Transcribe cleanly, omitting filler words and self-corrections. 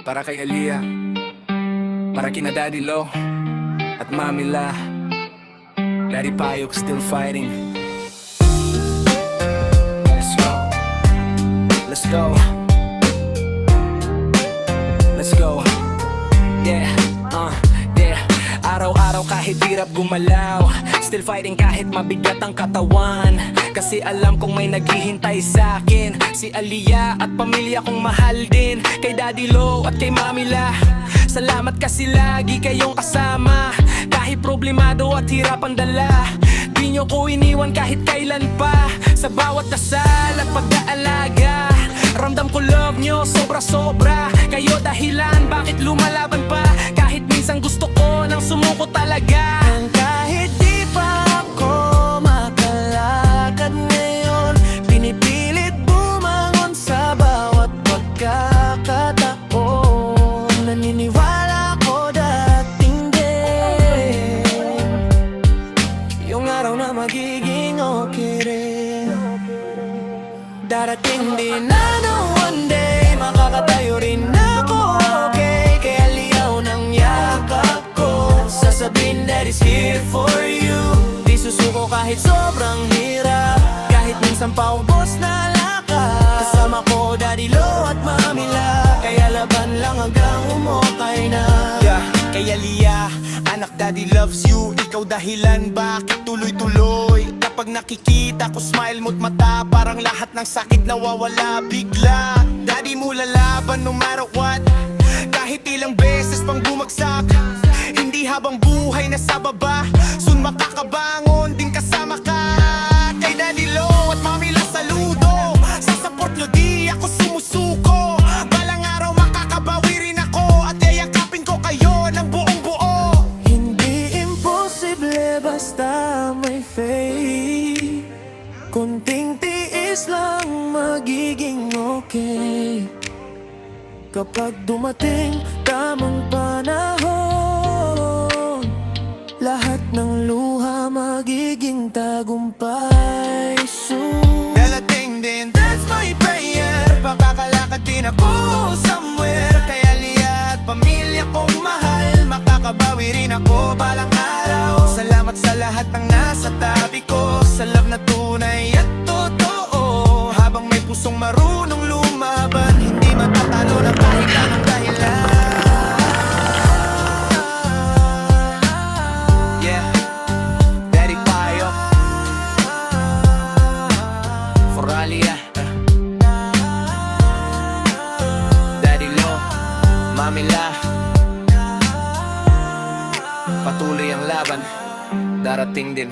Para kay Aliyah, para kina Daddy Lo at Mami La. Daddy Payok still fighting. Let's go. Let's go. Let's go. Yeah, yeah. Araw-araw kahit hirap gumalaw, still fighting kahit mabigat ang katawan. Kasi alam kong may naghihintay sa'kin, si Aliyah at pamilya kong mahal din. Kay Daddy Lo at kay Mami La, salamat kasi lagi kayong kasama. Kahit problemado at hirap ang dala, di nyo ko iniwan kahit kailan pa. Sa bawat dasal at pag-aalaga, ramdam ko love nyo sobra-sobra. Kayo dahilan bakit lumalaban pa, kahit minsan gusto ko nang sumuko talaga. Kahit di pa ako makalakad ngayon, pinipilit bumangon sa bawat pagkakataon. Naniniwala ko dating din yung araw na magiging okay rin. Darating din na one day makakatayo rin ako, okay? Kaya liyaw ng yakap ko, sasabihin that is here for you. Di susuko kahit sobrang hirap, kahit minsan paubos na lakas. Kasama ko Daddy Lo at Mami La, kaya laban lang hanggang umukay na. Yeah, kay Aliyah, anak Daddy loves you. Ikaw dahilan bakit tuloy-tuloy. Kapag nakikita ko smile mo't mata, parang lahat ng sakit nawawala bigla. Daddy mo lalaban no matter what, kahit ilang beses pang bumagsak. Hindi habang buhay nasa baba, soon makakabangon din kasama ka. Kay Daddy Lo at Mami La saludo, sa support nyo di ako sumusuko. Balang araw makakabawi rin ako, at yayakapin ko kayo ng buong buo. Hindi imposible basta may faith, kunting tiis lang magiging okay. Kapag dumating tamang panahon, lahat ng luha magiging tagumpay soon. Dalating din, that's my prayer, pakakalakad din ako somewhere. Kay Aliyah at pamilya kong mahal, makakabawi rin ako balang araw. Salamat sa lahat ng nasa tabi ko, sa love na tunay at totoo. Habang may pusong marunong lumaban, hindi matatalo ng kahit anong dahilan. Yeah, Daddy Payok For Aliyah, Daddy Lo, Mami La. Patuloy ang laban, darating din.